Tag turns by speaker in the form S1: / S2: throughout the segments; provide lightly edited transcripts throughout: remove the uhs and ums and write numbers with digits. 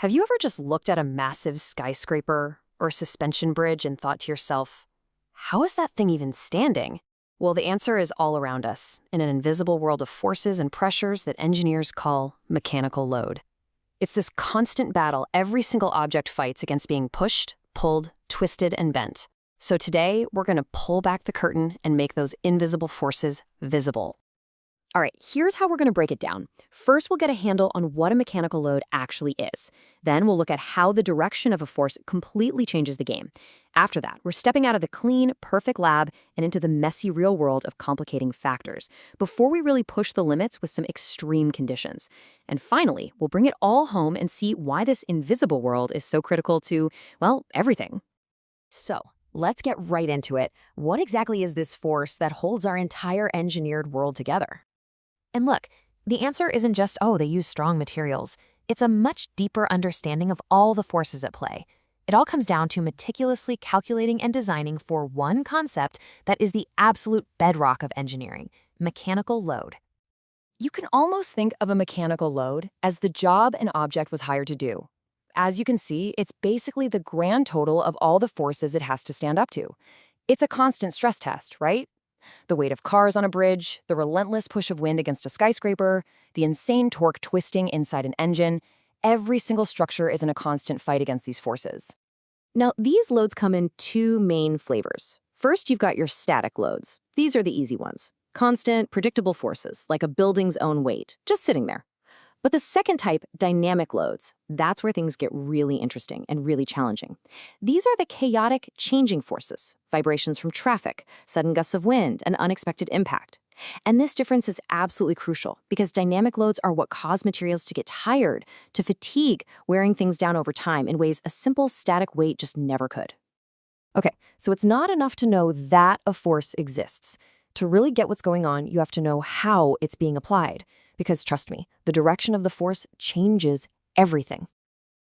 S1: Have you ever just looked at a massive skyscraper or suspension bridge and thought to yourself, how is that thing even standing? Well, the answer is all around us, in an invisible world of forces and pressures that engineers call mechanical load. It's this constant battle every single object fights against being pushed, pulled, twisted, and bent. So today, we're going to pull back the curtain and make those invisible forces visible. All right, here's how we're going to break it down. First, we'll get a handle on what a mechanical load actually is. Then we'll look at how the direction of a force completely changes the game. After that, we're stepping out of the clean, perfect lab and into the messy real world of complicating factors, before we really push the limits with some extreme conditions. And finally, we'll bring it all home and see why this invisible world is so critical to, well, everything. So, let's get right into it. What exactly is this force that holds our entire engineered world together? And look, the answer isn't just, oh, they use strong materials. It's a much deeper understanding of all the forces at play. It all comes down to meticulously calculating and designing for one concept that is the absolute bedrock of engineering: mechanical load. You can almost think of a mechanical load as the job an object was hired to do. As you can see, it's basically the grand total of all the forces it has to stand up to. It's a constant stress test, right? The weight of cars on a bridge, the relentless push of wind against a skyscraper, the insane torque twisting inside an engine. Every single structure is in a constant fight against these forces. Now, these loads come in two main flavors. First, you've got your static loads. These are the easy ones. Constant, predictable forces, like a building's own weight, just sitting there. But the second type, dynamic loads, that's where things get really interesting and really challenging. These are the chaotic, changing forces, vibrations from traffic, sudden gusts of wind, and unexpected impact. And this difference is absolutely crucial because dynamic loads are what cause materials to get tired, to fatigue, wearing things down over time in ways a simple static weight just never could. Okay, so it's not enough to know that a force exists. To really get what's going on, you have to know how it's being applied. Because trust me, the direction of the force changes everything.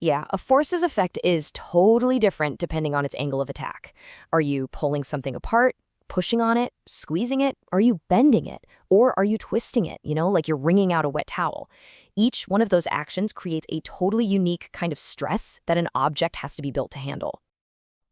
S1: Yeah, a force's effect is totally different depending on its angle of attack. Are you pulling something apart, pushing on it, squeezing it? Are you bending it? Or are you twisting it, like you're wringing out a wet towel? Each one of those actions creates a totally unique kind of stress that an object has to be built to handle.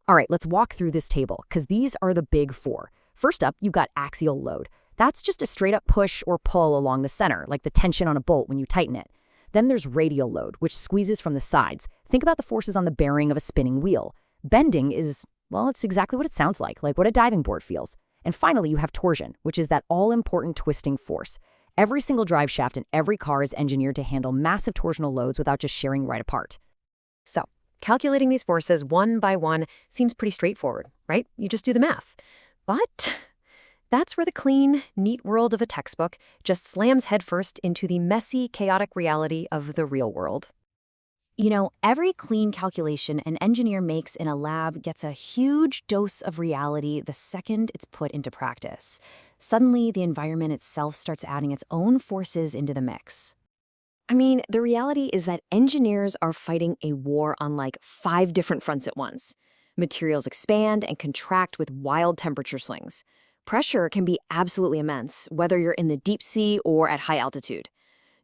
S1: All right, let's walk through this table, because these are the big four. First up, you've got axial load. That's just a straight-up push or pull along the center, like the tension on a bolt when you tighten it. Then there's radial load, which squeezes from the sides. Think about the forces on the bearing of a spinning wheel. Bending is, well, it's exactly what it sounds like what a diving board feels. And finally, you have torsion, which is that all-important twisting force. Every single drive shaft in every car is engineered to handle massive torsional loads without just shearing right apart. So, calculating these forces one by one seems pretty straightforward, right? You just do the math. But that's where the clean, neat world of a textbook just slams headfirst into the messy, chaotic reality of the real world. Every clean calculation an engineer makes in a lab gets a huge dose of reality the second it's put into practice. Suddenly, the environment itself starts adding its own forces into the mix. The reality is that engineers are fighting a war on 5 different fronts at once. Materials expand and contract with wild temperature swings. Pressure can be absolutely immense, whether you're in the deep sea or at high altitude.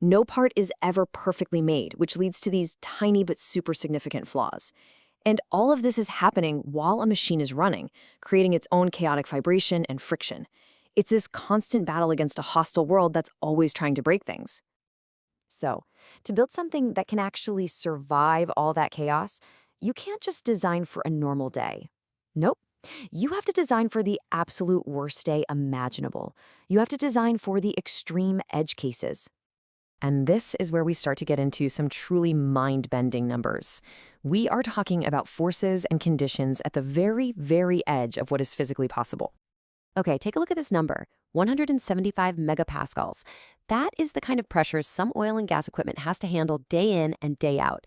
S1: No part is ever perfectly made, which leads to these tiny but super significant flaws. And all of this is happening while a machine is running, creating its own chaotic vibration and friction. It's this constant battle against a hostile world that's always trying to break things. So, to build something that can actually survive all that chaos, you can't just design for a normal day. Nope. You have to design for the absolute worst day imaginable. You have to design for the extreme edge cases. And this is where we start to get into some truly mind-bending numbers. We are talking about forces and conditions at the very, very edge of what is physically possible. Okay, take a look at this number, 175 megapascals. That is the kind of pressure some oil and gas equipment has to handle day in and day out.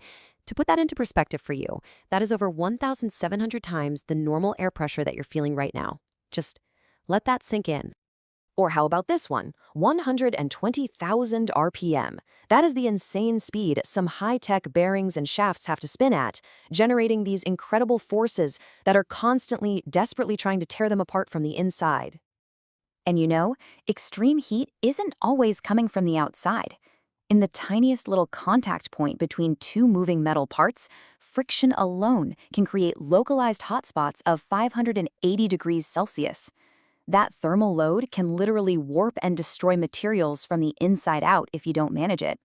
S1: To put that into perspective for you, that is over 1,700 times the normal air pressure that you're feeling right now. Just let that sink in. Or how about this one? 120,000 RPM. That is the insane speed some high-tech bearings and shafts have to spin at, generating these incredible forces that are constantly, desperately trying to tear them apart from the inside. And extreme heat isn't always coming from the outside.
S2: In the tiniest little contact point between two moving metal parts, friction alone can create localized hotspots of 580 degrees Celsius. That thermal load can literally warp and destroy materials from the inside out if you don't manage it.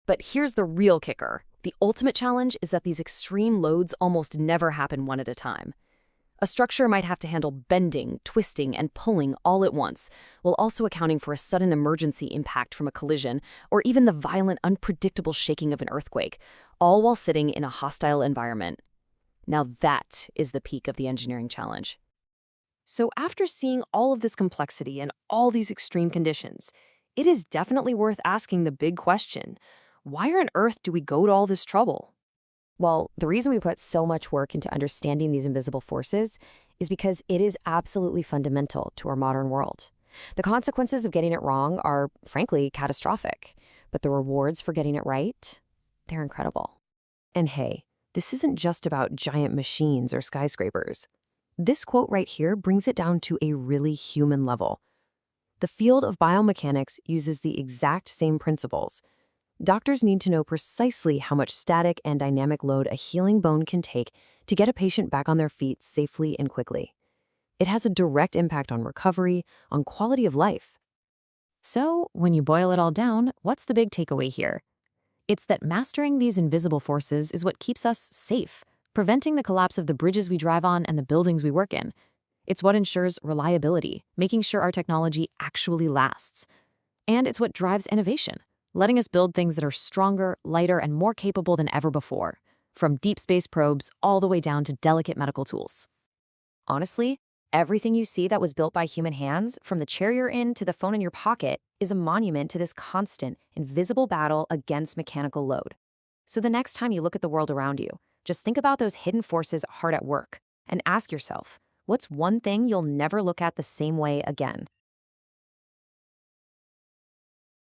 S1: But here's the real kicker. The ultimate challenge is that these extreme loads almost never happen one at a time. A structure might have to handle bending, twisting, and pulling all at once, while also accounting for a sudden emergency impact from a collision or even the violent, unpredictable shaking of an earthquake, all while sitting in a hostile environment. Now that is the peak of the engineering challenge. So after seeing all of this complexity and all these extreme conditions, it is definitely worth asking the big question: why on earth do we go to all this trouble? Well, the reason we put so much work into understanding these invisible forces is because it is absolutely fundamental to our modern world. The consequences of getting it wrong are, frankly, catastrophic, but the rewards for getting it right, they're incredible. And hey, this isn't just about giant machines or skyscrapers. This quote right here brings it down to a really human level. The field of biomechanics uses the exact same principles. Doctors need to know precisely how much static and dynamic load a healing bone can take to get a patient back on their feet safely and quickly. It has a direct impact on recovery, on quality of life. So, when you boil it all down, what's the big takeaway here? It's that mastering these invisible forces is what keeps us safe, preventing the collapse of the bridges we drive on and the buildings we work in. It's what ensures reliability, making sure our technology actually lasts. And it's what drives innovation, letting us build things that are stronger, lighter, and more capable than ever before, from deep space probes all the way down to delicate medical tools. Honestly, everything you see that was built by human hands, from the chair you're in to the phone in your pocket, is a monument to this constant, invisible battle against mechanical load. So the next time you look at the world around you, just think about those hidden forces hard at work and ask yourself, what's one thing you'll never look at the same way again?